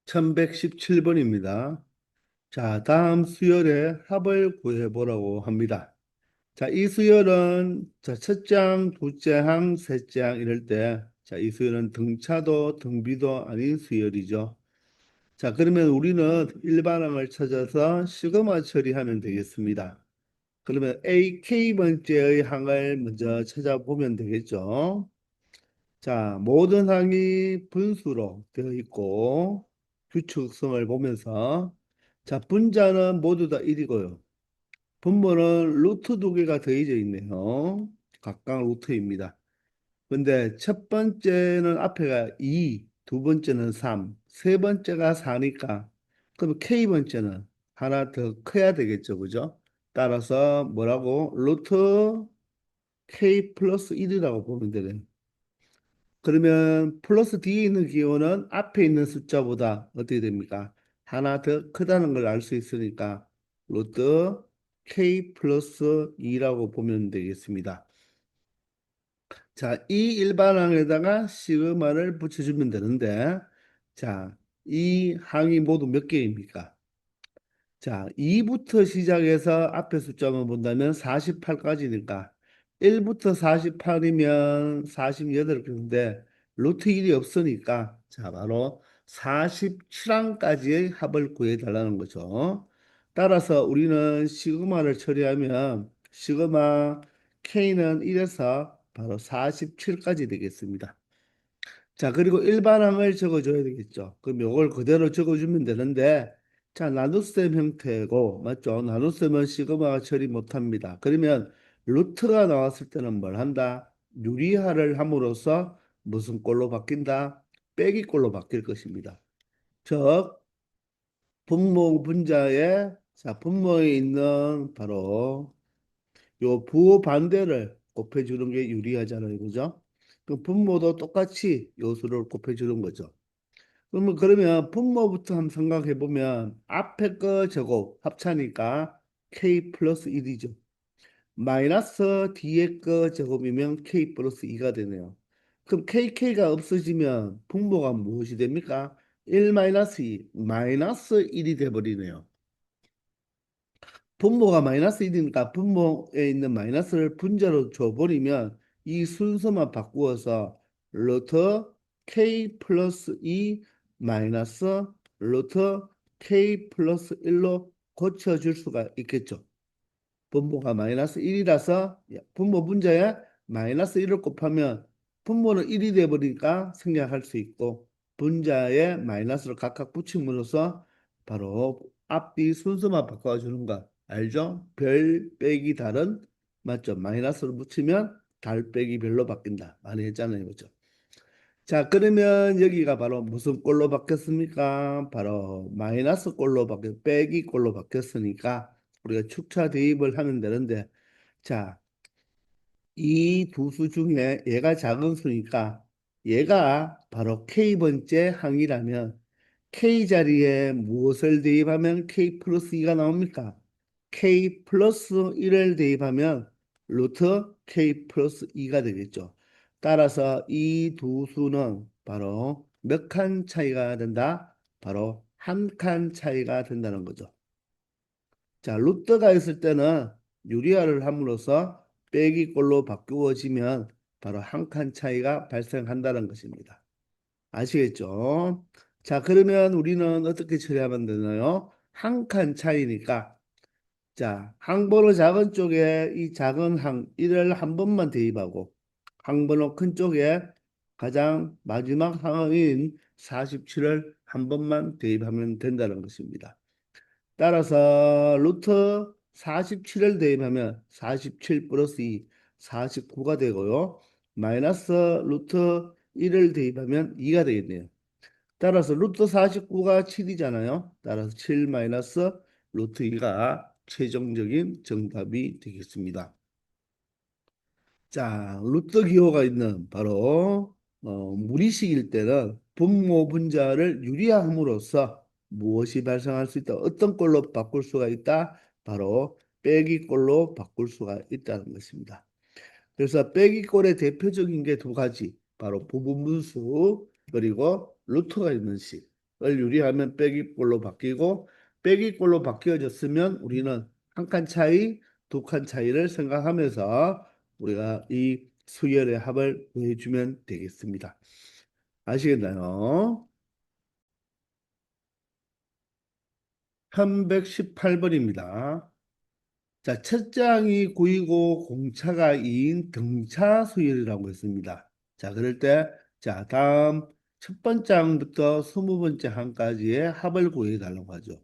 1117번입니다. 자, 다음 수열의 합을 구해보라고 합니다. 자, 이 수열은 첫째 항, 둘째 항, 셋째 항 이럴 때, 자, 이 수열은 등차도 등비도 아닌 수열이죠. 자, 그러면 우리는 일반항을 찾아서 시그마 처리하면 되겠습니다. 그러면 AK번째의 항을 먼저 찾아보면 되겠죠. 자, 모든 항이 분수로 되어 있고 규칙성을 보면서 자, 분자는 모두 다 1이고요. 분모는 루트 두 개가 더해져 있네요. 각각 루트입니다. 근데 첫 번째는 앞에가 2, 두 번째는 3, 세 번째가 4니까 그럼 K번째는 하나 더 커야 되겠죠. 그죠? 따라서 뭐라고? 루트 K 플러스 1이라고 보면 되네요. 그러면 플러스 뒤에 있는 기호는 앞에 있는 숫자보다 어떻게 됩니까? 하나 더 크다는 걸 알 수 있으니까 루트 k 플러스 2라고 보면 되겠습니다. 자, 이 일반항에다가 시그마를 붙여주면 되는데 자, 이 항이 모두 몇 개입니까? 자, 2부터 시작해서 앞에 숫자만 본다면 48까지니까 1부터 48이면 48개인데 루트 1이 없으니까 자, 바로 47항까지의 합을 구해달라는 거죠. 따라서 우리는 시그마를 처리하면 시그마 K는 1에서 바로 47까지 되겠습니다. 자, 그리고 일반항을 적어줘야 되겠죠. 그럼 요걸 그대로 적어주면 되는데, 자, 나눗셈 형태고, 맞죠? 나눗셈은 시그마가 처리 못합니다. 그러면 루트가 나왔을 때는 뭘 한다? 유리화를 함으로써 무슨 꼴로 바뀐다? 빼기 꼴로 바뀔 것입니다. 즉, 분모 분자에, 자, 분모에 있는 바로 요 부호 반대를 곱해주는 게 유리하잖아요. 그죠? 그 분모도 똑같이 요수를 곱해주는 거죠. 그러면 분모부터 한번 생각해 보면 앞에 거 제곱 합차니까 k 플러스 1이죠. 마이너스 뒤에 거 제곱이면 k 플러스 2가 되네요. 그럼 k가 없어지면 분모가 무엇이 됩니까? 1 마이너스 2, 마이너스 1이 돼버리네요. 분모가 마이너스 1이니까 분모에 있는 마이너스를 분자로 줘버리면 이 순서만 바꾸어서 루트 k 플러스 2 마이너스 루트 k 플러스 1로 고쳐줄 수가 있겠죠. 분모가 마이너스 1이라서 분모 분자에 마이너스 1을 곱하면 분모는 1이 돼버리니까 생략할 수 있고 분자에 마이너스를 각각 붙임으로써 바로 앞뒤 순서만 바꿔주는 거 알죠? 별 빼기 달은 맞죠? 마이너스를 붙이면 달 빼기 별로 바뀐다 많이 했잖아요. 그죠? 자, 그러면 여기가 바로 무슨 꼴로 바뀌었습니까? 바로 마이너스 꼴로 빼기 꼴로 바뀌었으니까 우리가 축차 대입을 하면 되는데, 자, 이 두 수 중에 얘가 작은 수니까 얘가 바로 K번째 항이라면 K 자리에 무엇을 대입하면 K 플러스 2가 나옵니까? K 플러스 1을 대입하면 루트 K 플러스 2가 되겠죠. 따라서 이 두 수는 바로 몇 칸 차이가 된다? 바로 한 칸 차이가 된다는 거죠. 자, 루트가 있을 때는 유리화를 함으로써 빼기꼴로 바꾸어지면 바로 한 칸 차이가 발생한다는 것입니다. 아시겠죠? 자, 그러면 우리는 어떻게 처리하면 되나요? 한 칸 차이니까 자, 항번호 작은 쪽에 이 작은 항 1을 한 번만 대입하고 항번호 큰 쪽에 가장 마지막 항인 47을 한 번만 대입하면 된다는 것입니다. 따라서 루트 47을 대입하면 47 플러스 2, 49가 되고요. 마이너스 루트 1을 대입하면 2가 되겠네요. 따라서 루트 49가 7이잖아요. 따라서 7 마이너스 루트 2가 최종적인 정답이 되겠습니다. 자, 루트 기호가 있는 바로 무리식일 때는 분모 분자를 유리함으로써 무엇이 발생할 수 있다? 어떤 꼴로 바꿀 수가 있다? 바로 빼기 꼴로 바꿀 수가 있다는 것입니다. 그래서 빼기 꼴의 대표적인 게 두 가지, 바로 부분분수 그리고 루트가 있는 식. 유리하면 빼기꼴로 바뀌고 빼기꼴로 바뀌어졌으면 우리는 한 칸 차이, 두 칸 차이를 생각하면서 우리가 이 수열의 합을 구해주면 되겠습니다. 아시겠나요? 1118번입니다. 자, 첫 장이 9이고 공차가 2인 등차 수열이라고 했습니다. 자, 그럴 때, 자, 다음 첫 번째 항부터 20번째 항까지의 합을 구해달라고 하죠.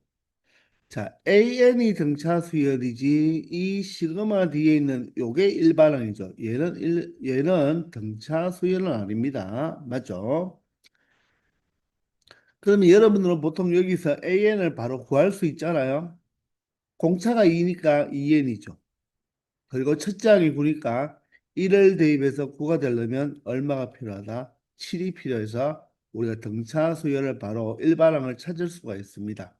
자, AN이 등차 수열이지 이 시그마 뒤에 있는 요게 일반항이죠. 얘는 등차 수열은 아닙니다. 맞죠? 그러면 여러분들은 보통 여기서 AN을 바로 구할 수 있잖아요. 공차가 2니까 2N이죠. 그리고 첫째 항이 9니까 1을 대입해서 9가 되려면 얼마가 필요하다? 7이 필요해서 우리가 등차 수열을 바로 일반항을 찾을 수가 있습니다.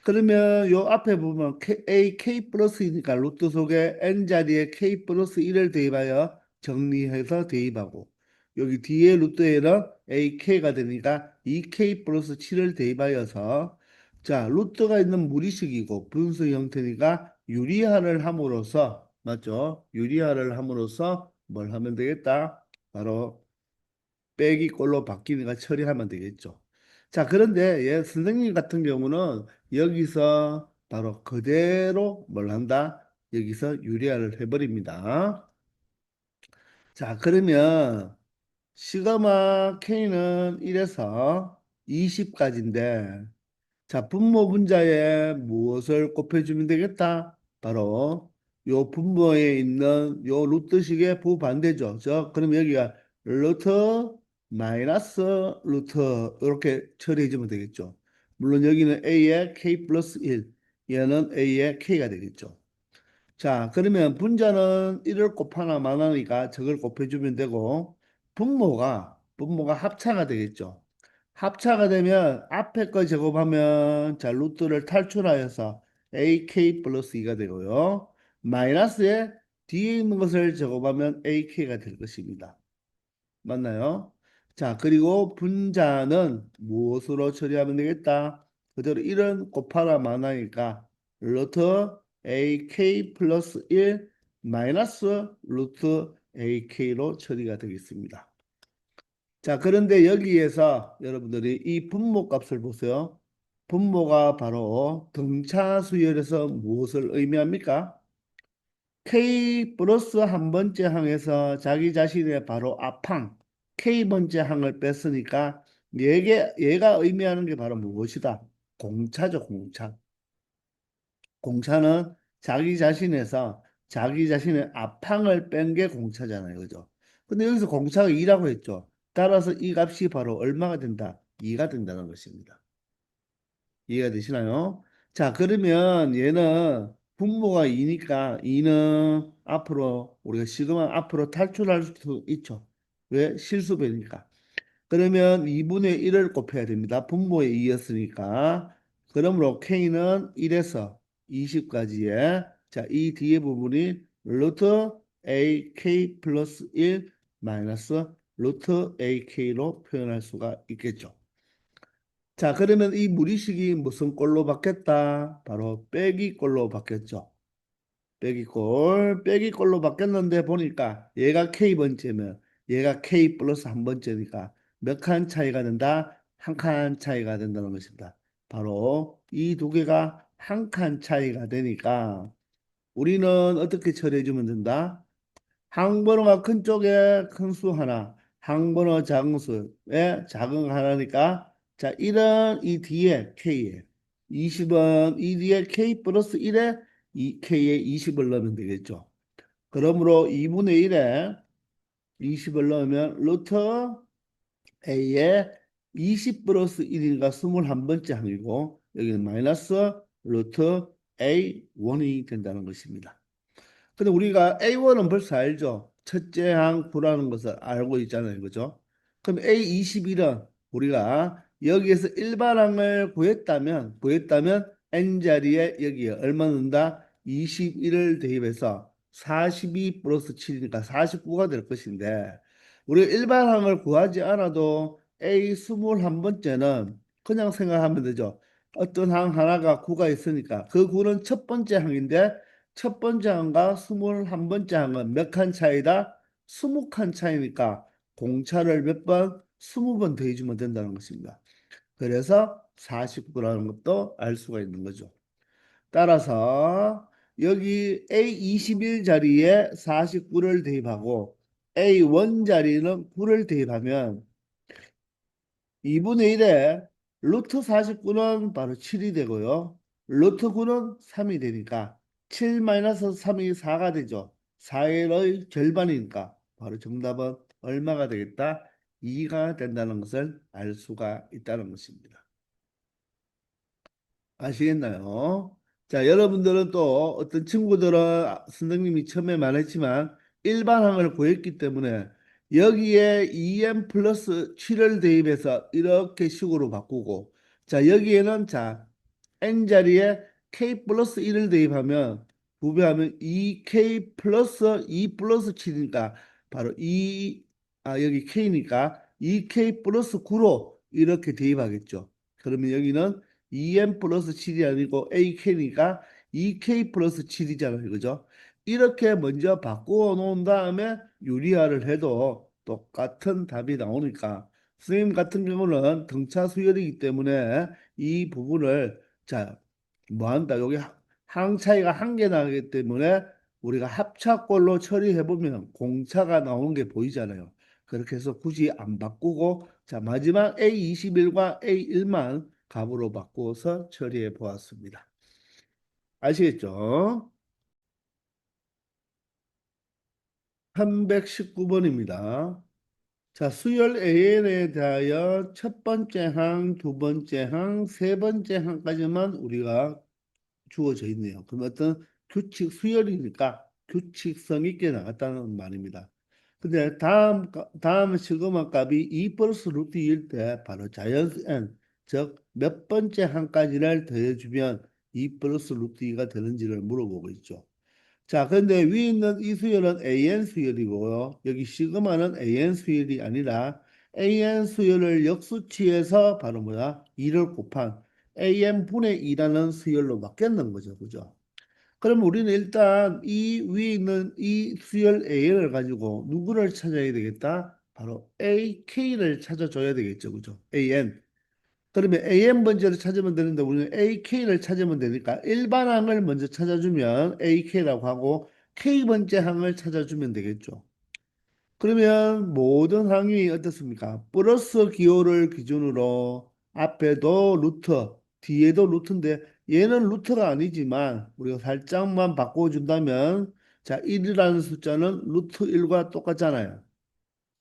그러면 요 앞에 보면 K 플러스이니까 루트 속에 n 자리에 K 플러스 1을 대입하여 정리해서 대입하고 여기 뒤에 루트에는 AK가 되니까 2K 플러스 7을 대입하여서 자 루트가 있는 무리식이고 분수 형태니까 유리화를 함으로써 맞죠? 유리화를 함으로써 뭘 하면 되겠다? 바로 빼기 꼴로 바뀌니까 처리하면 되겠죠. 자, 그런데 얘 선생님 같은 경우는 여기서 바로 그대로 뭘 한다? 여기서 유리화를 해버립니다. 자, 그러면 시그마 K는 1에서 20까지인데 자, 분모 분자에 무엇을 곱해주면 되겠다? 바로 요 분모에 있는 요 루트식의 부반대죠. 그럼 여기가 루트 마이너스 루트 이렇게 처리해주면 되겠죠. 물론 여기는 A의 K 플러스 1, 얘는 A의 K가 되겠죠. 자, 그러면 분자는 1을 곱하나 마나니까 저걸 곱해주면 되고 분모가 합차가 되겠죠. 합차가 되면 앞에 거 제곱하면 자 루트를 탈출하여서 AK 플러스 2가 되고요. 마이너스에 뒤에 있는 것을 제곱하면 AK가 될 것입니다. 맞나요? 자, 그리고 분자는 무엇으로 처리하면 되겠다? 그대로 1은 곱하라 마나니까 루트 AK 플러스 1 마이너스 루트 AK로 처리가 되겠습니다. 자, 그런데 여기에서 여러분들이 이 분모 값을 보세요. 분모가 바로 등차 수열에서 무엇을 의미합니까? K 플러스 한 번째 항에서 자기 자신의 바로 앞항 K 번째 항을 뺐으니까 얘가 의미하는 게 바로 무엇이다? 공차죠, 공차. 공차는 자기 자신에서 자기 자신의 앞항을 뺀 게 공차잖아요. 그죠? 근데 여기서 공차가 2라고 했죠. 따라서 이 값이 바로 얼마가 된다? 2가 된다는 것입니다. 이해가 되시나요? 자, 그러면 얘는 분모가 2니까 2는 앞으로 우리가 시그마 앞으로 탈출할 수 있죠. 왜? 실수배니까. 그러면 2분의 1을 곱해야 됩니다. 분모에 2였으니까. 그러므로 K는 1에서 20까지의 자, 이 뒤에 부분이 루트 AK 플러스 1 마이너스 루트 AK로 표현할 수가 있겠죠. 자, 그러면 이 무리식이 무슨 꼴로 바뀌었다? 바로 빼기꼴로 바뀌었죠. 빼기꼴로 바뀌었는데 보니까 얘가 K번째면 얘가 K 플러스 한 번째니까 몇 칸 차이가 된다? 한 칸 차이가 된다는 것입니다. 바로 이 두 개가 한 칸 차이가 되니까 우리는 어떻게 처리해 주면 된다? 항번호가 큰 쪽에 큰 수 하나, 항번호 작은 수에 작은 하나니까 자, 1은 이 뒤에 K에 20은 이 뒤에 K 플러스 1에 이 K에 20을 넣으면 되겠죠. 그러므로 2분의 1에 20을 넣으면 루트 A에 20 플러스 1이니까 21번째 항이고 여기는 마이너스 루트 A1이 된다는 것입니다. 근데 우리가 A1은 벌써 알죠? 첫째 항 구라는 것을 알고 있잖아요. 그죠? 그럼 A21은 우리가 여기에서 일반항을 구했다면 N자리에 여기에 얼마 넣는다? 21을 대입해서 42 플러스 7이니까 49가 될 것인데 우리가 일반항을 구하지 않아도 A 21번째는 그냥 생각하면 되죠. 어떤 항 하나가 구가 있으니까 그 구는 첫 번째 항인데 첫 번째 항과 21번째 항은 몇 칸 차이다? 20칸 차이니까 공차를 몇 번? 20번 더해주면 된다는 것입니다. 그래서 49라는 것도 알 수가 있는 거죠. 따라서 여기 A21 자리에 49를 대입하고 A1 자리는 9를 대입하면 2분의 1에 루트 49는 바로 7이 되고요. 루트 9는 3이 되니까 7 3이 4가 되죠. 4의 절반이니까 바로 정답은 얼마가 되겠다? 2가 된다는 것을 알 수가 있다는 것입니다. 아시겠나요? 자, 여러분들은 또 어떤 친구들은 선생님이 처음에 말했지만 일반항을 구했기 때문에 여기에 2m 플러스 7을 대입해서 이렇게 식으로 바꾸고 자, 여기에는 자, n 자리에 k 플러스 1을 대입하면 부배하면 2k 플러스 2 플러스 7이니까 바로 여기 k니까 2k 플러스 9로 이렇게 대입하겠죠. 그러면 여기는 2n 플러스 7이 아니고 ak니까 2k 플러스 7이잖아요. 그죠? 이렇게 먼저 바꾸어 놓은 다음에 유리화를 해도 똑같은 답이 나오니까 선생님 같은 경우는 등차 수열이기 때문에 이 부분을 자, 뭐 한다. 여기 항 차이가 한 개 나기 때문에 우리가 합차꼴로 처리해 보면 공차가 나오는 게 보이잖아요. 그렇게 해서 굳이 안 바꾸고 자, 마지막 A21과 A1만 값으로 바꾸어서 처리해 보았습니다. 아시겠죠? 319번입니다. 자, 수열 AN에 대하여 첫 번째 항, 두 번째 항, 세 번째 항까지만 우리가 주어져 있네요. 그럼 어떤 규칙 수열이니까 규칙성 있게 나갔다는 말입니다. 근데 다음 시그마 값이 2 플러스 루트 2일 때 바로 자연수 n 즉 몇 번째 항까지를 더해주면 2 플러스 루트 2가 되는지를 물어보고 있죠. 자, 그런데 위에 있는 이 수열은 AN 수열이고요. 여기 시그마는 AN 수열이 아니라 AN 수열을 역수치해서 바로 뭐야? 2를 곱한 AN 분의 2라는 수열로 바뀌었는 거죠. 그죠? 그럼 우리는 일단 이 위에 있는 이 수열 AN을 가지고 누구를 찾아야 되겠다? 바로 AK를 찾아줘야 되겠죠. 그죠? AN. 그러면 AM 번째를 찾으면 되는데 우리는 AK를 찾으면 되니까 일반 항을 먼저 찾아주면 AK라고 하고 K 번째 항을 찾아주면 되겠죠. 그러면 모든 항이 어떻습니까? 플러스 기호를 기준으로 앞에도 루트, 뒤에도 루트인데 얘는 루트가 아니지만 우리가 살짝만 바꿔준다면 자, 1이라는 숫자는 루트 1과 똑같잖아요.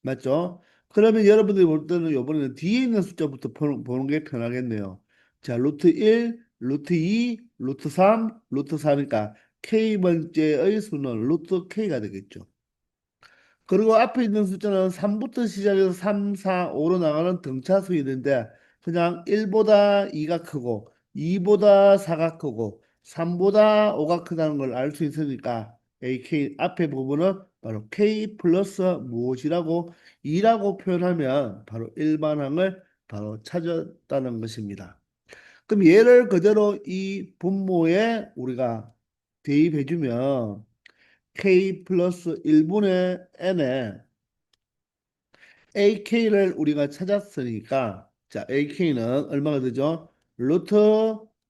맞죠? 그러면 여러분들이 볼 때는 이번에는 뒤에 있는 숫자부터 보는 게 편하겠네요. 자, 루트 1, 루트 2, 루트 3, 루트 4니까 K번째의 수는 루트 K가 되겠죠. 그리고 앞에 있는 숫자는 3부터 시작해서 3, 4, 5로 나가는 등차수 있는데 그냥 1보다 2가 크고 2보다 4가 크고 3보다 5가 크다는 걸 알 수 있으니까 AK 앞에 부분은 바로 K 플러스 무엇이라고 2라고 표현하면 바로 일반항을 바로 찾았다는 것입니다. 그럼 얘를 그대로 이 분모에 우리가 대입해주면 K 플러스 1분의 N에 AK를 우리가 찾았으니까 자 AK는 얼마가 되죠? 루트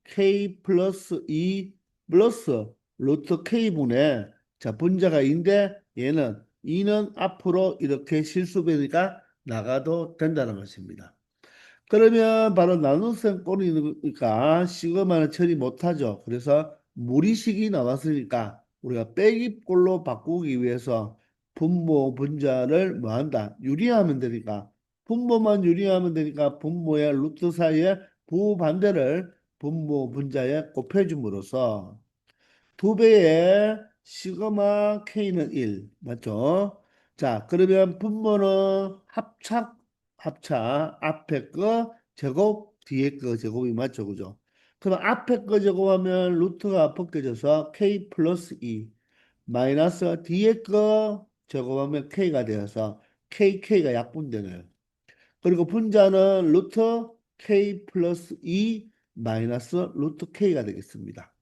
K 플러스 2 플러스 루트 K분의 자 분자가 2인데 얘는 2는 앞으로 이렇게 실수배니까 나가도 된다는 것입니다. 그러면 바로 나눗셈 꼴이니까 시그마는 처리 못하죠. 그래서 무리식이 나왔으니까 우리가 빼기 꼴로 바꾸기 위해서 분모 분자를 뭐 한다? 유리하면 되니까 분모만 유리하면 되니까 분모의 루트 사이에 부반대를 분모 분자에 곱해줌으로써 두 배의 시그마 K는 1. 맞죠? 자, 그러면 분모는 합차 앞에 거 제곱 뒤에 거 제곱이 맞죠? 그죠? 그럼 앞에 거 제곱하면 루트가 벗겨져서 K 플러스 2 마이너스 뒤에 거 제곱하면 K가 되어서 KK가 약분되네요. 그리고 분자는 루트 k 플러스 2 마이너스 루트 k가 되겠습니다.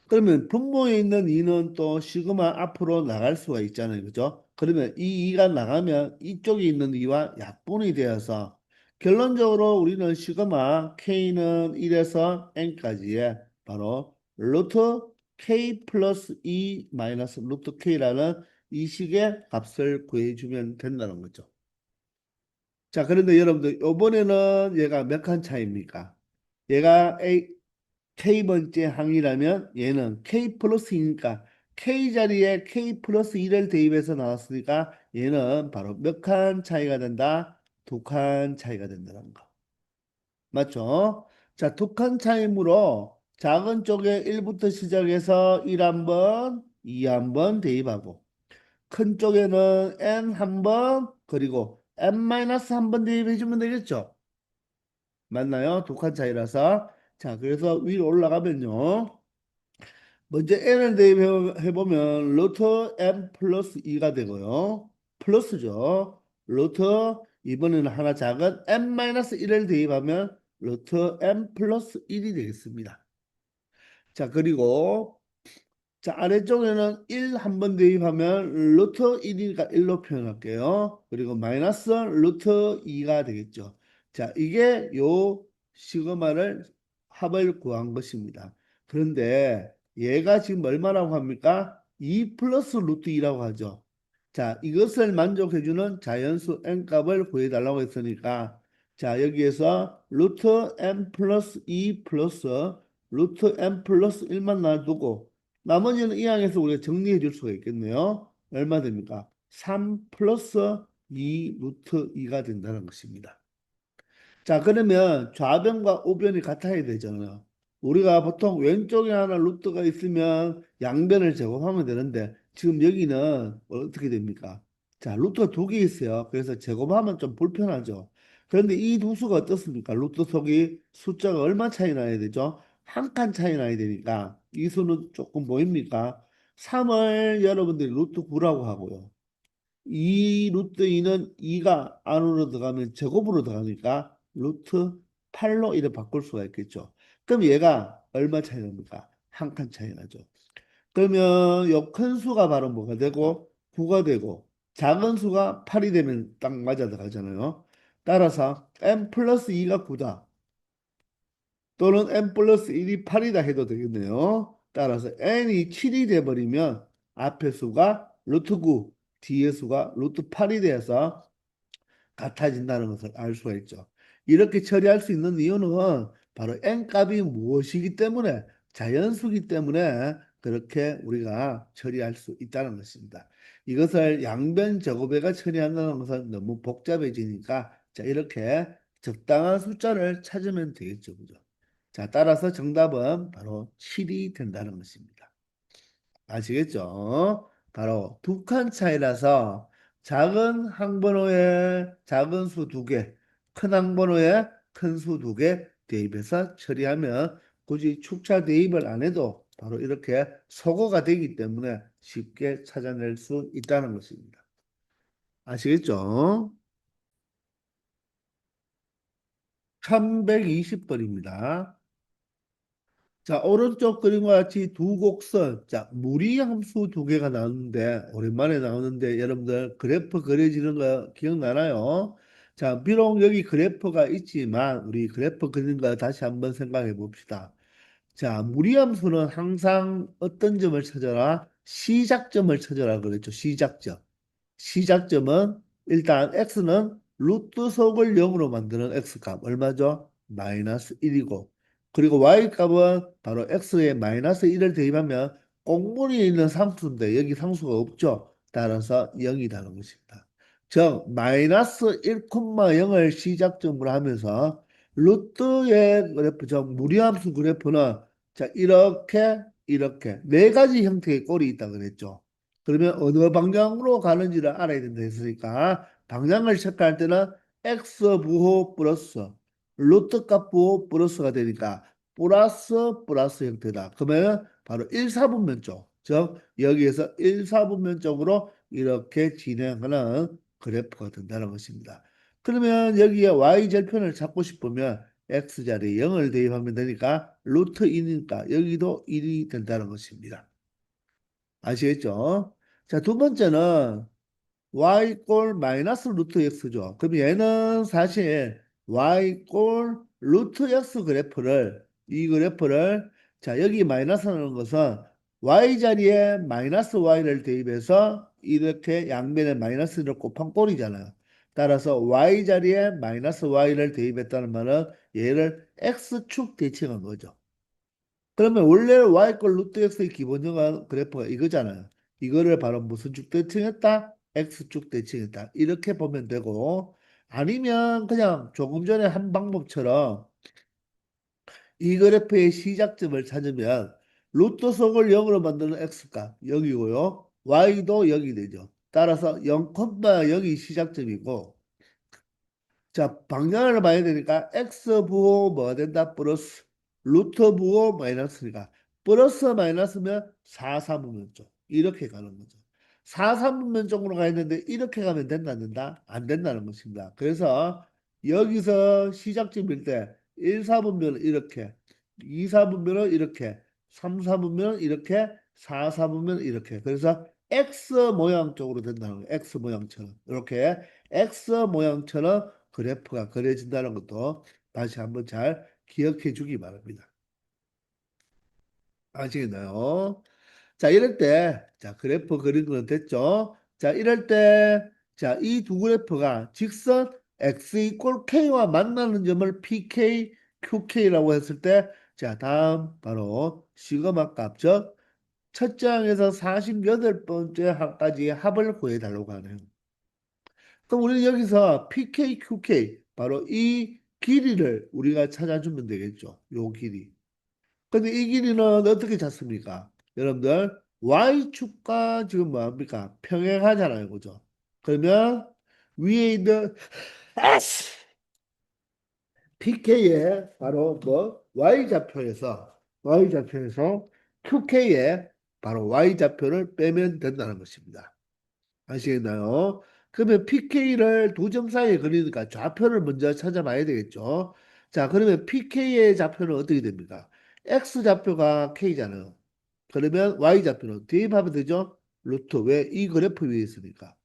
그러면 분모에 있는 2는 또 시그마 앞으로 나갈 수가 있잖아요. 그죠? 그러면 이 2가 나가면 이쪽에 있는 2와 약분이 되어서 결론적으로 우리는 시그마 k는 1에서 n까지의 바로 루트 k 플러스 2 마이너스 루트 k라는 이 식의 값을 구해주면 된다는 거죠. 자, 그런데 여러분들 이번에는 얘가 몇 칸 차이입니까? 얘가 K번째 항이라면 얘는 K 플러스이니까 K 자리에 K 플러스 1을 대입해서 나왔으니까 얘는 바로 몇 칸 차이가 된다? 두 칸 차이가 된다는 거. 맞죠? 자, 두 칸 차이므로 작은 쪽에 1부터 시작해서 1 한 번, 2 한 번 대입하고 큰 쪽에는 N 한 번, 그리고 N 마이너스 한 번 대입해주면 되겠죠? 맞나요? 두 칸 차이라서. 자, 그래서 위로 올라가면요. 먼저 n을 대입해보면 루트 n 플러스 2가 되고요. 플러스죠. 루트 이번에는 하나 작은 n 마이너스 1을 대입하면 루트 n 플러스 1이 되겠습니다. 자, 그리고 자, 아래쪽에는 1 한 번 대입하면 루트 1이니까 1로 표현할게요. 그리고 마이너스 루트 2가 되겠죠. 자, 이게 요 시그마를 합을 구한 것입니다. 그런데 얘가 지금 얼마라고 합니까? 2 플러스 루트 2라고 하죠. 자, 이것을 만족해주는 자연수 n 값을 구해달라고 했으니까 자, 여기에서 루트 n 플러스 2 플러스 루트 n 플러스 1만 놔두고 나머지는 이 항에서 우리가 정리해 줄 수가 있겠네요. 얼마 됩니까? 3 플러스 2 루트 2가 된다는 것입니다. 자, 그러면 좌변과 우변이 같아야 되잖아요. 우리가 보통 왼쪽에 하나 루트가 있으면 양변을 제곱하면 되는데 지금 여기는 어떻게 됩니까? 자, 루트가 두 개 있어요. 그래서 제곱하면 좀 불편하죠. 그런데 이 두 수가 어떻습니까? 루트 속이 숫자가 얼마 차이 나야 되죠? 한 칸 차이 나야 되니까 이 수는 조금 보입니까? 3을 여러분들이 루트 9라고 하고요. 2 루트 2는 2가 안으로 들어가면 제곱으로 들어가니까 루트 8로 이렇게 바꿀 수가 있겠죠. 그럼 얘가 얼마 차이 납니까? 한 칸 차이 나죠. 그러면 요 큰 수가 바로 뭐가 되고 9가 되고 작은 수가 8이 되면 딱 맞아 들어가잖아요. 따라서 n 플러스 2가 9다. 또는 n 플러스 1이 8이다 해도 되겠네요. 따라서 n이 7이 돼버리면 앞에 수가 루트 9, 뒤에 수가 루트 8이 돼서 같아진다는 것을 알 수가 있죠. 이렇게 처리할 수 있는 이유는 바로 n 값이 무엇이기 때문에 자연수기 때문에 그렇게 우리가 처리할 수 있다는 것입니다. 이것을 양변 제곱해가 처리한다는 것은 너무 복잡해지니까 자 이렇게 적당한 숫자를 찾으면 되겠죠. 그죠? 자, 따라서 정답은 바로 7이 된다는 것입니다. 아시겠죠? 바로 두 칸 차이라서 작은 항번호에 작은 수 두 개, 큰 항번호에 큰 수 두 개 대입해서 처리하면 굳이 축차 대입을 안 해도 바로 이렇게 소거가 되기 때문에 쉽게 찾아낼 수 있다는 것입니다. 아시겠죠? 1120번입니다. 자, 오른쪽 그림과 같이 두 곡선, 자, 무리함수 두 개가 나오는데, 오랜만에 나오는데, 여러분들 그래프 그려지는 거 기억나나요? 자, 비록 여기 그래프가 있지만, 우리 그래프 그리는 거 다시 한번 생각해 봅시다. 자, 무리함수는 항상 어떤 점을 찾아라? 시작점을 찾아라 그랬죠. 시작점. 시작점은 일단 x는 루트 속을 0으로 만드는 x값 얼마죠? 마이너스 1이고 그리고 y값은 바로 x에 마이너스 1을 대입하면 꽁무니에 있는 상수인데 여기 상수가 없죠. 따라서 0이라는 것입니다. 즉 마이너스 1,0을 시작점으로 하면서 루트의 그래프, 즉 무리함수 그래프는 자 이렇게 네 가지 형태의 꼴이 있다 그랬죠. 그러면 어느 방향으로 가는지를 알아야 된다 했으니까 방향을 체크할 때는 x 부호 플러스 루트 값 부호 플러스가 되니까 플러스 형태다. 그러면 바로 1사분면 쪽, 즉 여기에서 1사분면 쪽으로 이렇게 진행하는 그래프가 된다는 것입니다. 그러면 여기에 y절편을 찾고 싶으면 x자리에 0을 대입하면 되니까 루트 1이니까 여기도 1이 된다는 것입니다. 아시겠죠? 자, 두 번째는 y 꼴 마이너스 루트 x죠. 그럼 얘는 사실 y 꼴 루트 x 그래프를 이 그래프를 자 여기 마이너스라는 것은 y 자리에 마이너스 y를 대입해서 이렇게 양면에 마이너스를 곱한 꼴이잖아요. 따라서 y 자리에 마이너스 y를 대입했다는 말은 얘를 x축 대칭한 거죠. 그러면 원래 y꼴 루트 x의 기본형 그래프가 이거잖아요. 이거를 바로 무슨 쭉 대칭했다? x축 대칭했다. 이렇게 보면 되고 아니면 그냥 조금 전에 한 방법처럼 이 그래프의 시작점을 찾으면 루트 속을 0으로 만드는 x가 0이고요. y도 0이 되죠. 따라서 0,0이 시작점이고 자, 방향을 봐야 되니까 x 부호 뭐가 된다? 플러스 루트 부호 마이너스니까 플러스 마이너스면 4, 3분면 쪽 이렇게 가는 거죠. 4, 3분면 쪽으로 가야 되는데 이렇게 가면 된다 안 된다? 안 된다는 것입니다. 그래서 여기서 시작점일 때 1, 4분면은 이렇게 2, 4분면은 이렇게 3, 4분면은 이렇게 4, 4분면은 이렇게 그래서 X 모양 쪽으로 된다는 거예요. X 모양처럼 이렇게 X 모양처럼 그래프가 그려진다는 것도 다시 한번 잘 기억해 주기 바랍니다. 아시겠나요? 자, 이럴 때, 자, 그래프 그린 건 됐죠? 자, 이럴 때, 자, 이 두 그래프가 직선 x 이꼴 k와 만나는 점을 pk, qk라고 했을 때, 자, 다음 바로 시그마 값죠? 첫 장에서 48번째 항까지의 합을 구해달라고 하네요. 그럼 우리는 여기서 PK, QK 바로 이 길이를 우리가 찾아주면 되겠죠. 요 길이. 근데 이 길이는 어떻게 찾습니까? 여러분들 Y축과 지금 뭐합니까? 평행하잖아요. 그죠? 그러면 위에 있는 PK의 바로 뭐 Y좌표에서 QK의 바로 Y좌표를 빼면 된다는 것입니다. 아시겠나요? 그러면 PK를 두 점 사이에 그리니까 좌표를 먼저 찾아봐야 되겠죠. 자, 그러면 PK의 좌표는 어떻게 됩니까? X좌표가 K잖아요. 그러면 Y좌표는 대입하면 되죠? 루트. 왜? 이 그래프 위에 있으니까.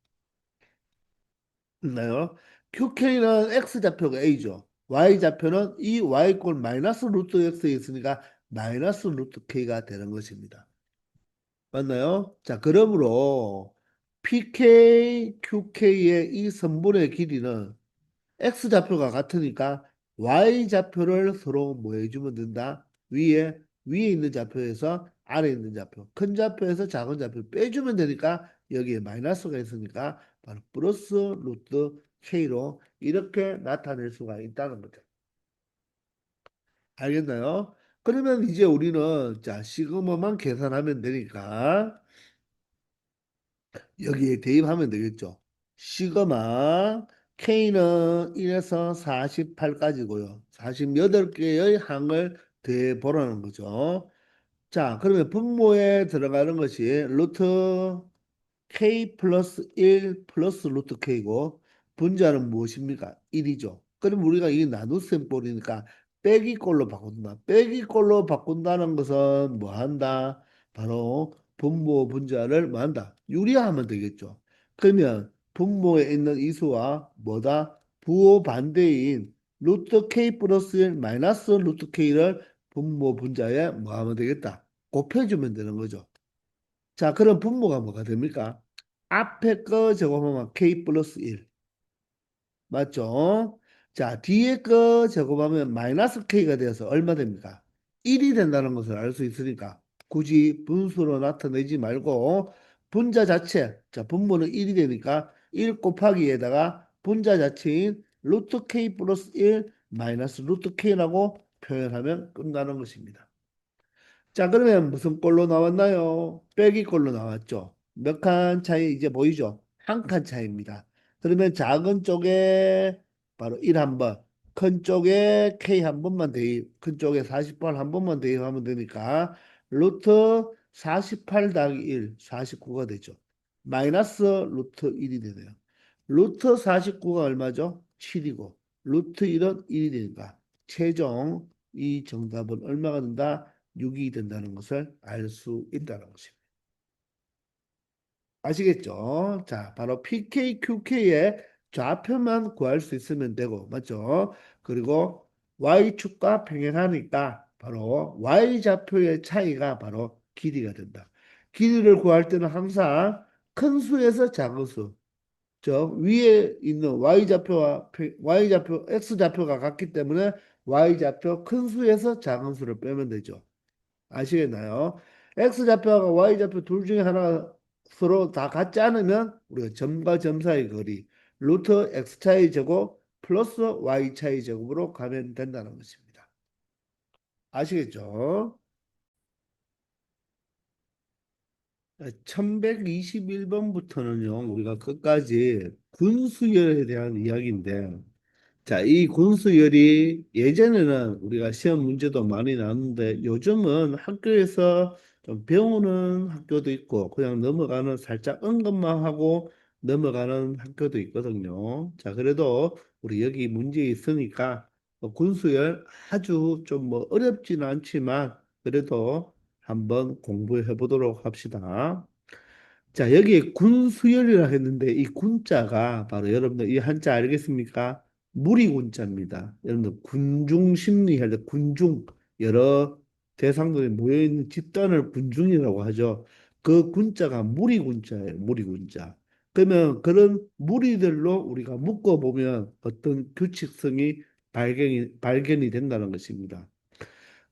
있나요? QK는 X좌표가 A죠. Y좌표는 이 Y꼴 마이너스 루트 X에 있으니까 마이너스 루트 K가 되는 것입니다. 맞나요? 자, 그러므로 PK, QK의 이 선분의 길이는 X좌표가 같으니까 Y좌표를 서로 뭐 해주면 된다? 위에 있는 좌표에서 아래에 있는 좌표, 큰 좌표에서 작은 좌표 빼주면 되니까 여기에 마이너스가 있으니까 바로 플러스 루트 K로 이렇게 나타낼 수가 있다는 거죠. 알겠나요? 그러면 이제 우리는 자, 시그마만 계산하면 되니까 여기에 대입하면 되겠죠. 시그마 K는 1에서 48까지고요. 48개의 항을 대보라는 거죠. 자, 그러면 분모에 들어가는 것이 루트 K 플러스 1 플러스 루트 K고 분자는 무엇입니까? 1이죠. 그럼 우리가 이 나눗셈 꼴이니까 빼기 꼴로 바꾼다. 빼기 꼴로 바꾼다는 것은 뭐 한다? 바로 분모 분자를 뭐 한다? 유리화하면 되겠죠. 그러면 분모에 있는 이 수와 뭐다? 부호 반대인 루트 K 플러스 1 마이너스 루트 K를 분모 분자에 뭐 하면 되겠다? 곱해주면 되는 거죠. 자, 그럼 분모가 뭐가 됩니까? 앞에 거 제곱하면 k 플러스 1. 맞죠? 자, 뒤에 거 제곱하면 마이너스 k가 되어서 얼마 됩니까? 1이 된다는 것을 알 수 있으니까 굳이 분수로 나타내지 말고 분자 자체, 자, 분모는 1이 되니까 1 곱하기에다가 분자 자체인 루트 k 플러스 1 마이너스 루트 k라고 표현하면 끝나는 것입니다. 자, 그러면 무슨 꼴로 나왔나요? 빼기 꼴로 나왔죠. 몇 칸 차이 이제 보이죠? 한 칸 차이입니다. 그러면 작은 쪽에 바로 1 한 번, 큰 쪽에 K 한 번만 대입, 큰 쪽에 48 한 번만 대입하면 되니까 루트 48 더하기 1, 49가 되죠. 마이너스 루트 1이 되네요. 루트 49가 얼마죠? 7이고 루트 1은 1이 되니까 최종 이 정답은 얼마가 된다? 6이 된다는 것을 알 수 있다는 것입니다. 아시겠죠? 자, 바로 PK, QK의 좌표만 구할 수 있으면 되고, 맞죠? 그리고 Y축과 평행하니까 바로 Y좌표의 차이가 바로 길이가 된다. 길이를 구할 때는 항상 큰 수에서 작은 수, 저 위에 있는 Y좌표, X좌표가 같기 때문에 Y좌표 큰 수에서 작은 수를 빼면 되죠. 아시겠나요? X좌표와 Y좌표 둘 중에 하나가 서로 다 같지 않으면 우리가 점과 점 사이 거리 루트 X 차이 제곱 플러스 Y 차이 제곱으로 가면 된다는 것입니다. 아시겠죠? 1121번부터는요, 우리가 끝까지 군수열에 대한 이야기인데, 자, 이 군수열이 예전에는 우리가 시험 문제도 많이 나왔는데 요즘은 학교에서 좀 배우는 학교도 있고 그냥 넘어가는 살짝 언급만 하고 넘어가는 학교도 있거든요. 자, 그래도 우리 여기 문제 있으니까 군수열 아주 좀 뭐 어렵지는 않지만 그래도 한번 공부해 보도록 합시다. 자, 여기에 군수열이라 했는데 이 군자가 바로 여러분들 이 한자 알겠습니까? 무리군자입니다. 여러분들 군중심리 할 때 군중 여러 대상들이 모여있는 집단을 군중이라고 하죠. 그 군자가 무리군자예요. 무리군자. 그러면 그런 무리들로 우리가 묶어보면 어떤 규칙성이 발견이 된다는 것입니다.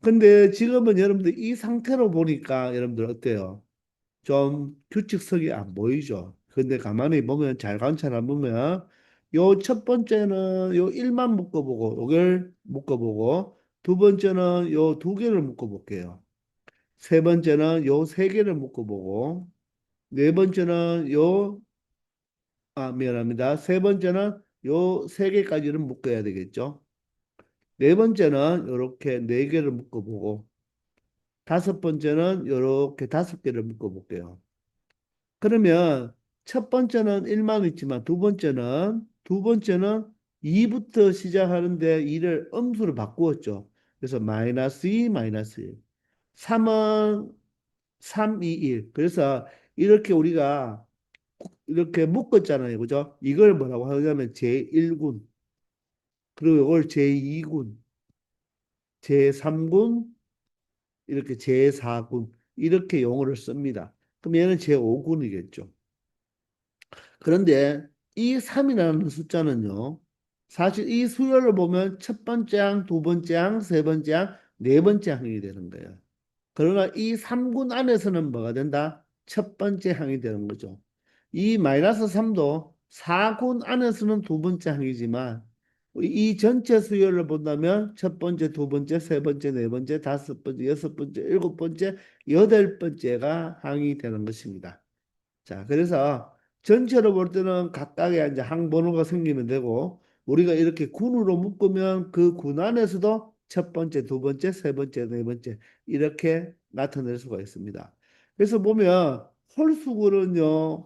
근데 지금은 여러분들 이 상태로 보니까 여러분들 어때요? 좀 규칙성이 안 보이죠. 근데 가만히 보면 잘 관찰해 보면 요 첫 번째는 요 1만 묶어보고 요걸 묶어보고 두 번째는 요 두 개를 묶어볼게요. 세 번째는 요 세 개를 묶어보고 네 번째는 미안합니다. 세 번째는 요 세 개까지는 묶어야 되겠죠. 네 번째는 요렇게 네 개를 묶어보고 다섯 번째는 요렇게 다섯 개를 묶어볼게요. 그러면 첫 번째는 1만 있지만 두 번째는 2부터 시작하는데 2를 음수로 바꾸었죠. 그래서 마이너스 2, 마이너스 1. 3은 3, 2, 1. 그래서 이렇게 우리가 이렇게 묶었잖아요. 그죠? 이걸 뭐라고 하냐면 제1군, 그리고 이걸 제2군, 제3군, 이렇게 제4군, 이렇게 용어를 씁니다. 그럼 얘는 제5군이겠죠. 그런데 이 3이라는 숫자는요, 사실 이 수열을 보면 첫 번째 항, 두 번째 항, 세 번째 항, 네 번째 항이 되는 거예요. 그러나 이 3군 안에서는 뭐가 된다? 첫 번째 항이 되는 거죠. 이 마이너스 3도 4군 안에서는 두 번째 항이지만 이 전체 수열을 본다면 첫 번째, 두 번째, 세 번째, 네 번째, 다섯 번째, 여섯 번째, 일곱 번째, 여덟 번째가 항이 되는 것입니다. 자, 그래서 전체로 볼 때는 각각의 이제 항 번호가 생기면 되고 우리가 이렇게 군으로 묶으면 그 군 안에서도 첫 번째, 두 번째, 세 번째, 네 번째 이렇게 나타낼 수가 있습니다. 그래서 보면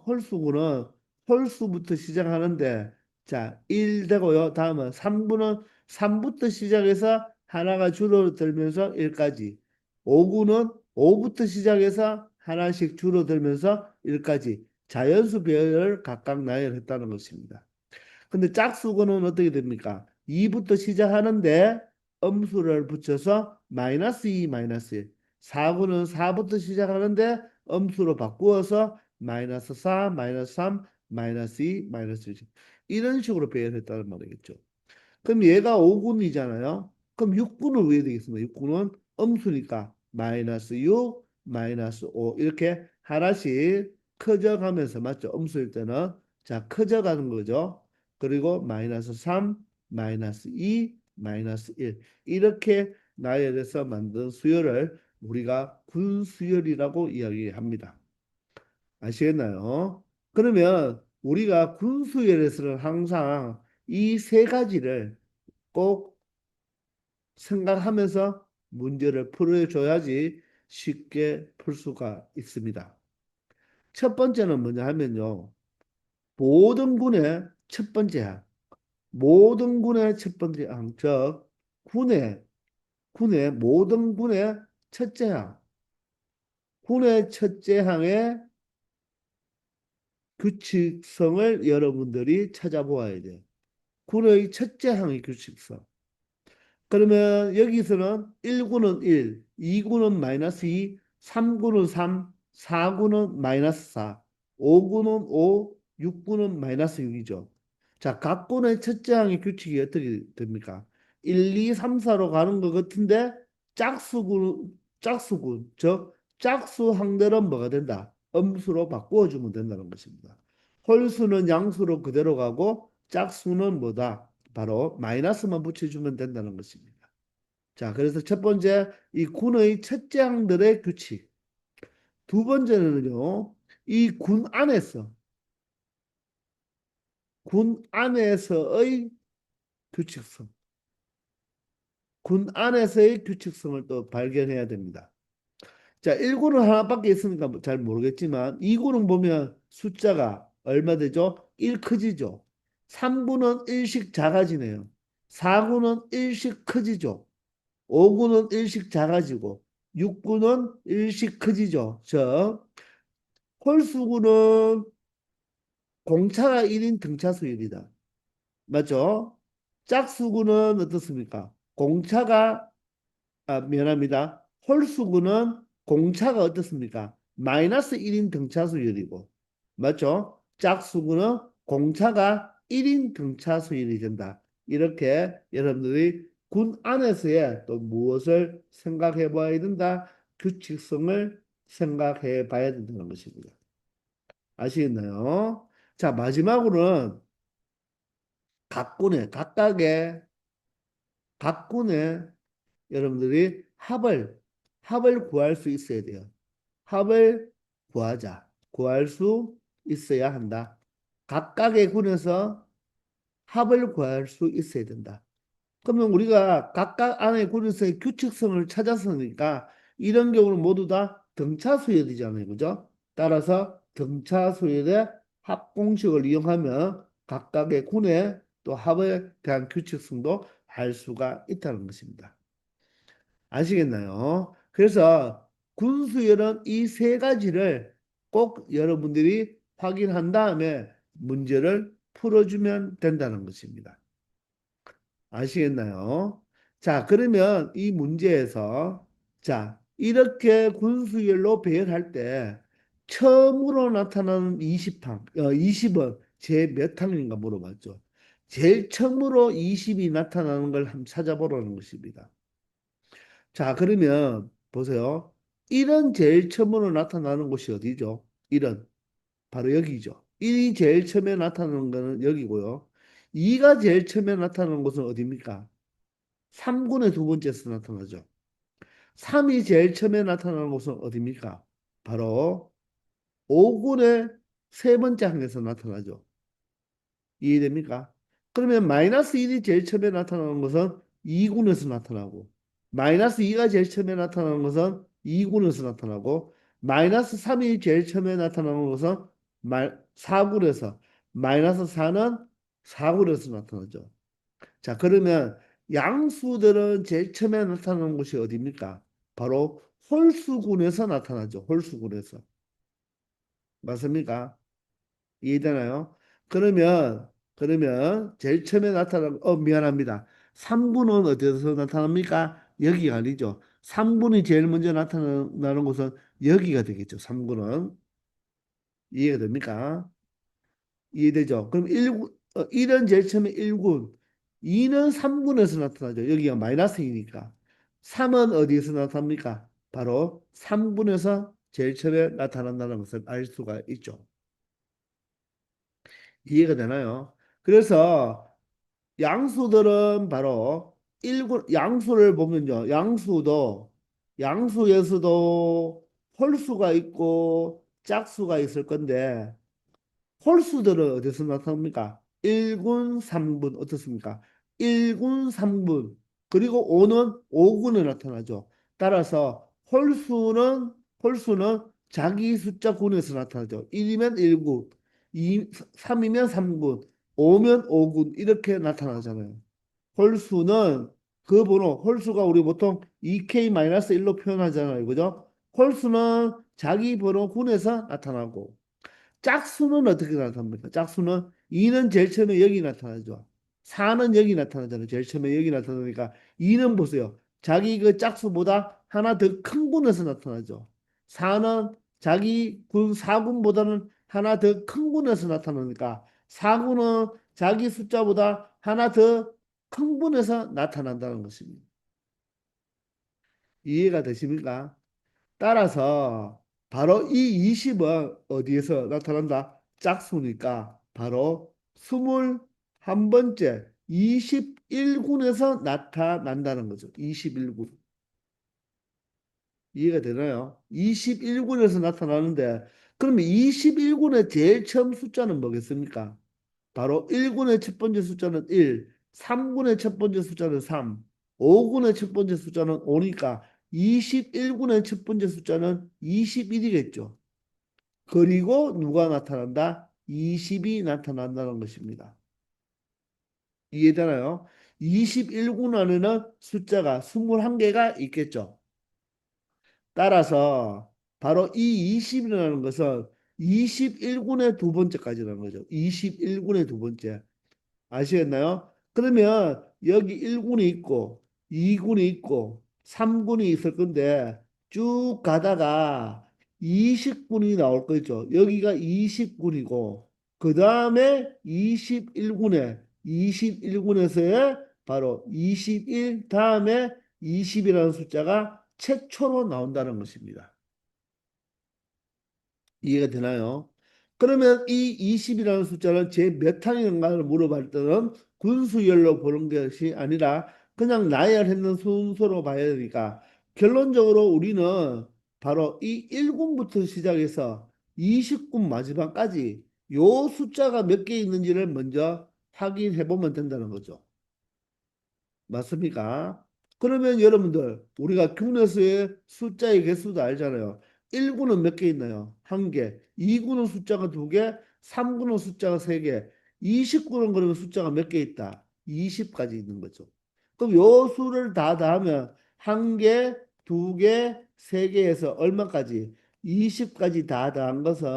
홀수군은 홀수부터 시작하는데 자, 1 되고요. 다음은 3군은 3부터 시작해서 하나가 줄어들면서 1까지. 5군은 5부터 시작해서 하나씩 줄어들면서 1까지 자연수 배열을 각각 나열했다는 것입니다. 근데 짝수고는 어떻게 됩니까? 2부터 시작하는데 음수를 붙여서 마이너스 2, 마이너스 1. 4구는 4부터 시작하는데 음수로 바꾸어서 마이너스 4, 마이너스 3, 마이너스 2, 마이너스 1. 이런 식으로 배열했다는 말이겠죠. 그럼 얘가 5군이잖아요. 그럼 6군은 왜 되겠습니까? 6군은 음수니까 마이너스 6, 마이너스 5 이렇게 하나씩 커져가면서 맞죠? 음수일 때는 자 커져가는 거죠. 그리고 마이너스 3, 마이너스 2, 마이너스 1 이렇게 나열해서 만든 수열을 우리가 군수열이라고 이야기합니다. 아시겠나요? 그러면 우리가 군수열에서는 항상 이 세 가지를 꼭 생각하면서 문제를 풀어줘야지 쉽게 풀 수가 있습니다. 첫 번째는 뭐냐 하면요. 모든 군의 첫 번째 항. 모든 군의 첫 번째 항, 즉 군의 모든 군의 첫째 항, 군의 첫째 항의 규칙성을 여러분들이 찾아보아야 돼요. 군의 첫째 항의 규칙성. 그러면 여기서는 1구는 1, 2구는 마이너스 2, 3구는 3, 4구는 마이너스 4, 5구는 5, 6구는 마이너스 6이죠. 자, 각 군의 첫째 항의 규칙이 어떻게 됩니까? 1, 2, 3, 4로 가는 것 같은데 짝수군, 즉 짝수 항들은 뭐가 된다? 음수로 바꾸어주면 된다는 것입니다. 홀수는 양수로 그대로 가고 짝수는 뭐다? 바로 마이너스만 붙여주면 된다는 것입니다. 자, 그래서 첫 번째 이 군의 첫째 항들의 규칙. 두 번째는요, 이 군 안에서의 규칙성. 군 안에서의 규칙성을 또 발견해야 됩니다. 자, 1군은 하나밖에 있으니까 잘 모르겠지만 2군은 보면 숫자가 얼마 되죠? 1 커지죠. 3군은 1씩 작아지네요. 4군은 1씩 커지죠. 5구는 일씩 작아지고 6구는 일씩 커지죠. 즉 홀수구는 공차가 1인 등차수율이다. 맞죠? 짝수구는 어떻습니까? 미안합니다. 홀수구는 공차가 어떻습니까? 마이너스 1인 등차수율이고 맞죠? 짝수구는 공차가 1인 등차수율이 된다. 이렇게 여러분들이 군 안에서의 또 무엇을 생각해 봐야 된다? 규칙성을 생각해 봐야 된다는 것입니다. 아시겠나요? 자, 마지막으로는 각 군의 여러분들이 합을 구할 수 있어야 돼요. 합을 구할 수 있어야 한다. 각각의 군에서 합을 구할 수 있어야 된다. 그러면 우리가 각각 안의 군에서의 규칙성을 찾았으니까 이런 경우는 모두 다 등차수열이잖아요. 그죠? 따라서 등차수열의 합공식을 이용하면 각각의 군의 또 합에 대한 규칙성도 알 수가 있다는 것입니다. 아시겠나요? 그래서 군수열은 이 세 가지를 꼭 여러분들이 확인한 다음에 문제를 풀어주면 된다는 것입니다. 아시겠나요? 자, 그러면 이 문제에서 자, 이렇게 군수열로 배열할 때 처음으로 나타나는 20은 제 몇 항인가 물어봤죠. 제일 처음으로 20이 나타나는 걸 한번 찾아보라는 것입니다. 자, 그러면 보세요. 1은 제일 처음으로 나타나는 곳이 어디죠? 1은 바로 여기죠. 1이 제일 처음에 나타나는 것은 여기고요. 2가 제일 처음에 나타나는 곳은 어디입니까? 3군의 두 번째에서 나타나죠. 3이 제일 처음에 나타나는 곳은 어디입니까? 바로 5군의 세 번째 항에서 나타나죠. 이해됩니까? 그러면 마이너스 1이 제일 처음에 나타나는 것은 2군에서 나타나고 마이너스 2가 제일 처음에 나타나는 것은 2군에서 나타나고 마이너스 3이 제일 처음에 나타나는 것은 4군에서 마이너스 4는 4군에서 나타나죠. 자, 그러면 양수들은 제일 처음에 나타나는 곳이 어디입니까? 바로 홀수군에서 나타나죠. 홀수군에서. 맞습니까? 이해되나요? 그러면 제일 처음에 미안합니다. 3분은 어디서 나타납니까? 여기가 아니죠. 3분이 제일 먼저 나타나는 곳은 여기가 되겠죠. 3분은. 이해가 됩니까? 이해되죠? 그럼 1은 제일 처음에 1군, 2는 3군에서 나타나죠. 여기가 마이너스이니까. 3은 어디에서 나타납니까? 바로 3군에서 제일 처음에 나타난다는 것을 알 수가 있죠. 이해가 되나요? 그래서 양수들은 바로 양수를 보면요. 양수에서도 홀수가 있고 짝수가 있을 건데 홀수들은 어디서 나타납니까? 1군, 3군 어떻습니까? 1군, 3군 그리고 5는 5군에 나타나죠. 따라서 홀수는 자기 숫자 군에서 나타나죠. 1이면 1군, 3이면 3군, 오면 5군 이렇게 나타나잖아요. 홀수는 그 번호, 홀수가 우리 보통 2k-1로 표현하잖아요. 그죠? 홀수는 자기 번호 군에서 나타나고 짝수는 어떻게 나타납니까? 짝수는 2는 제일 처음에 여기 나타나죠. 4는 여기 나타나잖아요. 제일 처음에 여기 나타나니까 2는 보세요. 자기 그 짝수보다 하나 더 큰 군에서 나타나죠. 4는 자기 군 4군보다는 하나 더 큰 군에서 나타나니까 4군은 자기 숫자보다 하나 더 큰 군에서 나타난다는 것입니다. 이해가 되십니까? 따라서 바로 이 20은 어디에서 나타난다? 짝수니까 바로 21번째 21군에서 나타난다는 거죠. 21군. 이해가 되나요? 21군에서 나타나는데 그러면 21군의 제일 처음 숫자는 뭐겠습니까? 바로 1군의 첫 번째 숫자는 1, 3군의 첫 번째 숫자는 3, 5군의 첫 번째 숫자는 5니까 21군의 첫 번째 숫자는 21이겠죠. 그리고 누가 나타난다? 20이 나타난다는 것입니다. 이해되나요? 21군 안에는 숫자가 21개가 있겠죠. 따라서 바로 이 20이라는 것은 21군의 두 번째까지라는 거죠. 21군의 두 번째. 아시겠나요? 그러면 여기 1군이 있고 2군이 있고 3군이 있을 건데 쭉 가다가 20군이 나올 거죠. 여기가 20군이고 그 다음에 21군에서의 바로 21 다음에 20이라는 숫자가 최초로 나온다는 것입니다. 이해가 되나요? 그러면 이 20이라는 숫자는 제 몇 항인가를 물어볼 때는 군수열로 보는 것이 아니라 그냥 나열했는 순서로 봐야 되니까 결론적으로 우리는 바로 이 1군부터 시작해서 20군 마지막까지 요 숫자가 몇 개 있는지를 먼저 확인해 보면 된다는 거죠. 맞습니까? 그러면 여러분들 우리가 균에서의 숫자의 개수도 알잖아요. 1구는 몇 개 있나요? 한 개. 2구는 숫자가 두 개, 3구는 숫자가 세 개, 20구는 그러면 숫자가 몇 개 있다? 20까지 있는 거죠. 그럼 요 수를 다 더하면 한 개, 두 개, 세 개에서 얼마까지? 20까지 다 더한 것은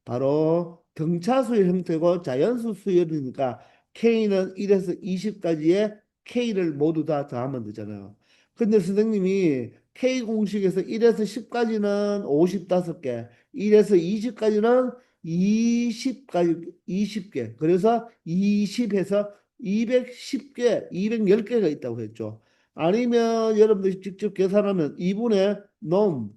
바로 등차수의 형태고 자연수 수열이니까 K는 1에서 20까지의 K를 모두 다 더하면 되잖아요. 근데 선생님이 K 공식에서 1에서 10까지는 55개, 1에서 20까지는 20까지 20개. 그래서 20에서 210개, 210개가 있다고 했죠. 아니면 여러분들이 직접 계산하면 2분의 놈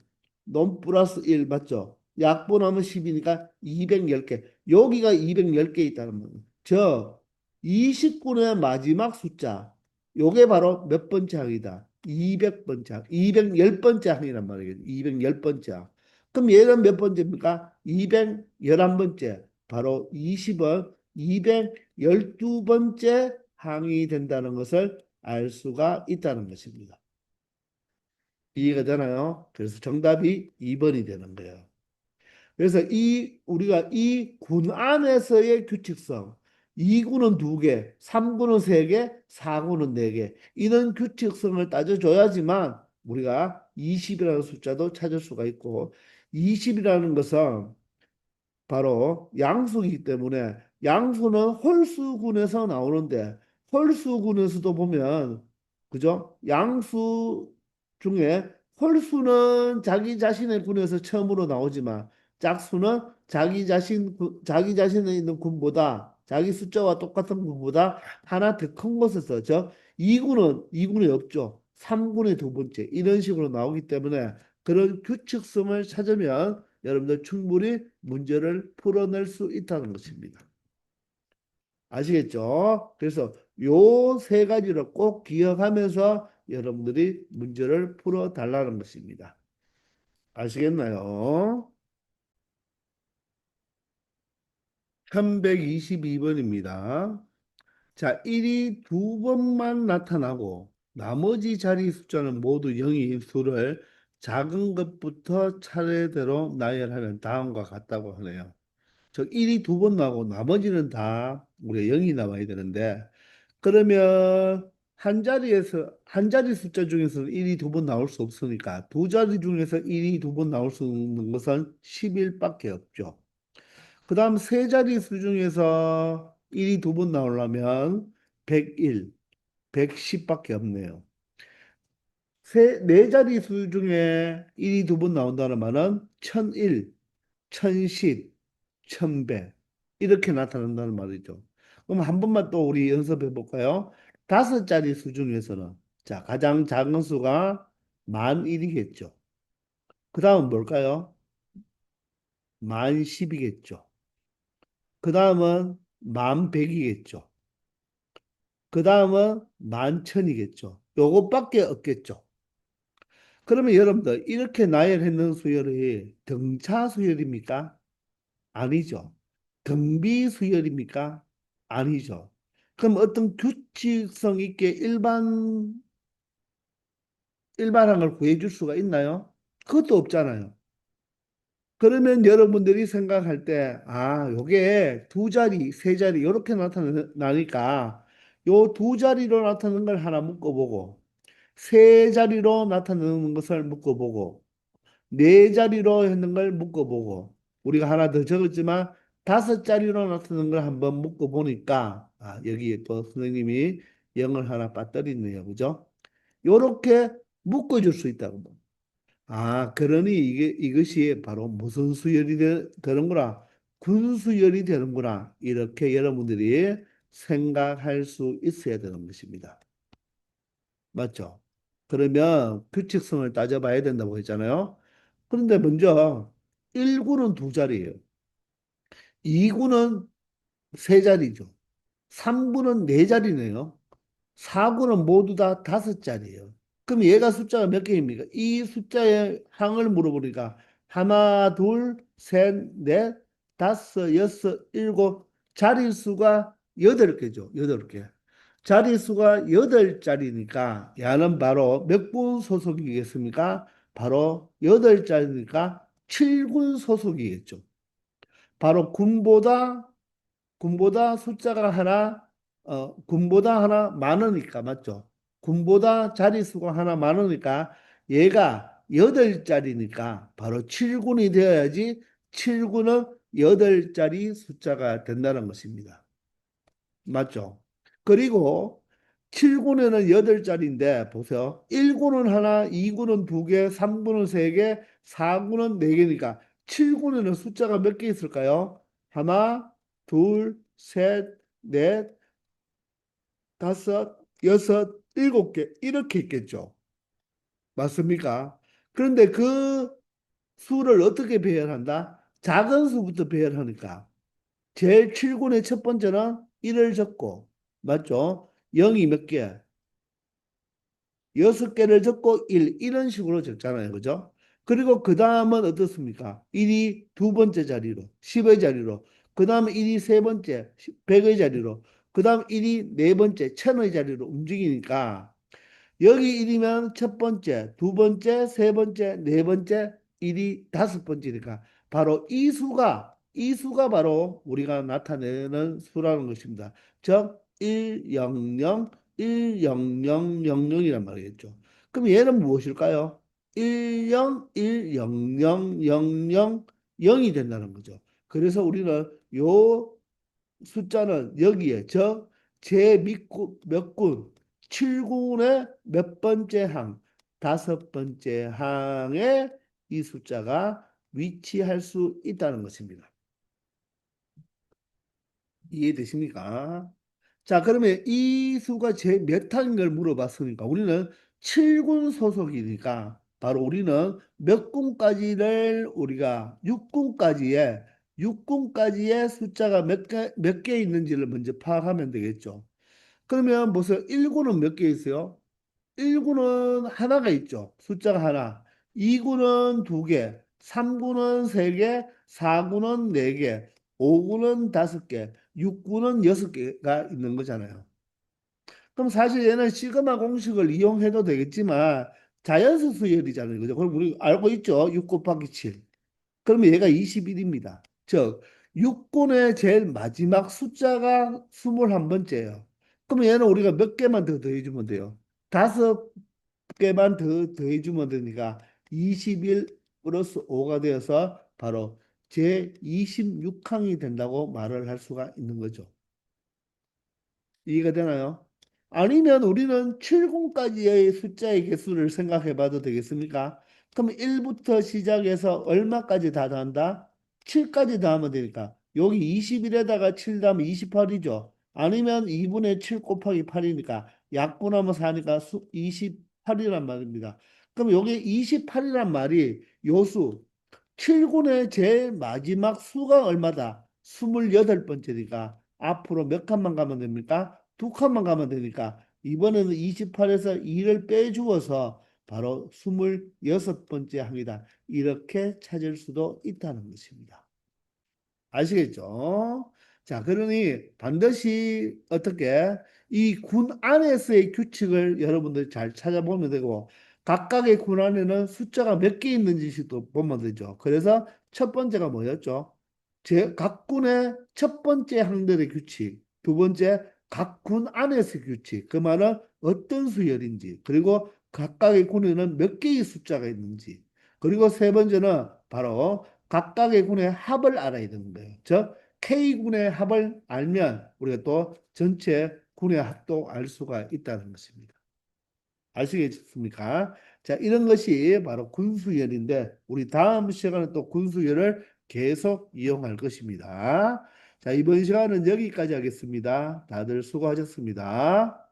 플러스 1 맞죠? 약분하면 10이니까 210개. 여기가 210개 있다는 거예요. 저 20군의 마지막 숫자 요게 바로 몇 번째 항이다. 200번째 항, 210번째 항이란 말이겠죠. 210번째 항. 그럼 얘는 몇 번째입니까? 211번째. 바로 20은 212번째 항이 된다는 것을 알 수가 있다는 것입니다. 이해가 되나요? 그래서 정답이 2번이 되는 거예요. 그래서 이 우리가 이 군 안에서의 규칙성 2군은 두 개, 3군은 세 개, 4군은 네 개. 이런 규칙성을 따져줘야지만 우리가 20이라는 숫자도 찾을 수가 있고 20이라는 것은 바로 양수이기 때문에 양수는 홀수군에서 나오는데 홀수군에서도 보면 그죠? 양수 중에 홀수는 자기 자신의 군에서 처음으로 나오지만 짝수는 자기 자신에 있는 군보다 자기 숫자와 똑같은 군보다 하나 더 큰 곳에서 저 2군이 없죠. 3군의 두 번째 이런 식으로 나오기 때문에 그런 규칙성을 찾으면 여러분들 충분히 문제를 풀어낼 수 있다는 것입니다. 아시겠죠? 그래서 요 세 가지를 꼭 기억하면서 여러분들이 문제를 풀어 달라는 것입니다. 아시겠나요? 1122번입니다. 자, 1이 두 번만 나타나고 나머지 자리 숫자는 모두 0인 수를 작은 것부터 차례대로 나열하면 다음과 같다고 하네요. 저 1이 두 번 나오고 나머지는 다 우리가 0이 나와야 되는데 그러면 한 자리 숫자 중에서 1이 두 번 나올 수 없으니까 두 자리 중에서 1이 두 번 나올 수 있는 것은 11밖에 없죠. 그 다음 세 자리 수 중에서 1이 두 번 나오려면 101, 110밖에 없네요. 네 자리 수 중에 1이 두 번 나온다는 말은 1001, 1010, 1000배 이렇게 나타난다는 말이죠. 그럼 한 번만 또 우리 연습해 볼까요? 다섯 자리 수 중에서는 자 가장 작은 수가 10,000이겠죠. 그 다음은 뭘까요? 10,010이겠죠. 그 다음은 10,100이겠죠. 그 다음은 11,000이겠죠. 요것밖에 없겠죠. 그러면 여러분들 이렇게 나열했는 수열이 등차 수열입니까? 아니죠. 등비 수열입니까? 아니죠. 그럼 어떤 규칙성 있게 일반항을 구해줄 수가 있나요? 그것도 없잖아요. 그러면 여러분들이 생각할 때, 아, 요게 두 자리, 세 자리, 이렇게 나타나니까 요 두 자리로 나타나는 걸 하나 묶어보고, 세 자리로 나타나는 것을 묶어보고, 네 자리로 했는 걸 묶어보고, 우리가 하나 더 적었지만 다섯 자리로 나타나는 걸 한번 묶어보니까, 아, 여기에 또 선생님이 영을 하나 빠뜨리네요. 그죠? 요렇게 묶어줄 수 있다고. 아, 그러니 이것이 바로 무슨 수열이 되는구나. 군수열이 되는구나. 이렇게 여러분들이 생각할 수 있어야 되는 것입니다. 맞죠? 그러면 규칙성을 따져봐야 된다고 했잖아요. 그런데 먼저 1구는 두 자리예요. 2구는 세 자리죠. 3구는 네 자리네요. 4구는 모두 다 다섯 자리예요. 그럼 얘가 숫자가 몇 개입니까? 이 숫자의 항을 물어보니까 하나, 둘, 셋, 넷, 다섯, 여섯, 일곱 자릿수가 여덟 개죠. 여덟 개. 자릿수가 여덟 자리니까 야는 바로 몇 군 소속이겠습니까? 바로 여덟 자리니까 7군 소속이겠죠. 바로 군보다 숫자가 하나, 군보다 하나 많으니까, 맞죠? 군보다 자릿수가 하나 많으니까 얘가 8자리니까 바로 7군이 되어야지 7군은 8자리 숫자가 된다는 것입니다. 맞죠? 그리고 7군에는 8자리인데 보세요. 1군은 하나, 2군은 두 개, 3군은 세 개, 4군은 네 개니까 7군에는 숫자가 몇 개 있을까요? 하나, 둘, 셋, 넷, 다섯, 여섯, 일곱 개 이렇게 있겠죠. 맞습니까? 그런데 그 수를 어떻게 배열한다? 작은 수부터 배열하니까 제일 7군의 첫 번째는 1을 적고 맞죠? 0이 몇 개? 6개를 적고 1 이런 식으로 적잖아요. 그죠? 그리고 그 다음은 어떻습니까? 1이 두 번째 자리로 10의 자리로 그 다음에 1이 세 번째 100의 자리로 그 다음 1이 네 번째 1000의 자리로 움직이니까 여기 1이면 첫 번째, 두 번째, 세 번째, 네 번째, 1이 다섯 번째니까 바로 이 수가 바로 우리가 나타내는 수라는 것입니다. 즉 1, 0, 0, 1, 0, 0, 0, 0이란 말이겠죠. 그럼 얘는 무엇일까요? 1, 0, 1, 0, 0, 0, 0, 0이 된다는 거죠. 그래서 우리는 요 숫자는 여기에 몇 군, 7군의 몇 번째 항, 다섯 번째 항에 이 숫자가 위치할 수 있다는 것입니다. 이해되십니까? 자, 그러면 이 수가 제 몇 항인 걸 물어봤으니까 우리는 7군 소속이니까 바로 우리는 몇 군까지를 우리가 6군까지의 숫자가 몇 개 있는지를 먼저 파악하면 되겠죠. 그러면 무슨 1군은 몇 개 있어요? 1군은 하나가 있죠. 숫자가 하나. 2군은 두 개, 3군은 세 개, 4군은 네 개, 5군은 다섯 개, 6군은 여섯 개가 있는 거잖아요. 그럼 사실 얘는 시그마 공식을 이용해도 되겠지만 자연수 수열이잖아요. 그죠? 그럼 우리 알고 있죠? 6 곱하기 7. 그러면 얘가 21입니다. 즉 6군의 제일 마지막 숫자가 21번째예요. 그럼 얘는 우리가 몇 개만 더 더해주면 돼요. 5개만 더 더해주면 되니까 21 플러스 5가 되어서 바로 제26항이 된다고 말을 할 수가 있는 거죠. 이해가 되나요? 아니면 우리는 70까지의 숫자의 개수를 생각해 봐도 되겠습니까? 그럼 1부터 시작해서 얼마까지 다 더한다? 7까지 더하면 되니까 여기 21에다가 7 더하면 28이죠. 아니면 2분의 7 곱하기 8이니까 약분하면 4니까 28이란 말입니다. 그럼 여기 28이란 말이 요수 7군의 제일 마지막 수가 얼마다? 28번째니까 앞으로 몇 칸만 가면 됩니까? 2칸만 가면 되니까 이번에는 28에서 2를 빼주어서 바로 26번째 항이다. 이렇게 찾을 수도 있다는 것입니다. 아시겠죠? 자, 그러니 반드시 어떻게 이 군 안에서의 규칙을 여러분들 잘 찾아보면 되고 각각의 군 안에는 숫자가 몇 개 있는지 또 보면 되죠. 그래서 첫 번째가 뭐였죠? 각 군의 첫 번째 항들의 규칙, 두 번째 각 군 안에서의 규칙, 그 말은 어떤 수열인지, 그리고 각각의 군에는 몇 개의 숫자가 있는지, 그리고 세 번째는 바로 각각의 군의 합을 알아야 되는 거예요. 즉 K군의 합을 알면 우리가 또 전체 군의 합도 알 수가 있다는 것입니다. 아시겠습니까? 자, 이런 것이 바로 군수열인데 우리 다음 시간에 또 군수열을 계속 이용할 것입니다. 자, 이번 시간은 여기까지 하겠습니다. 다들 수고하셨습니다.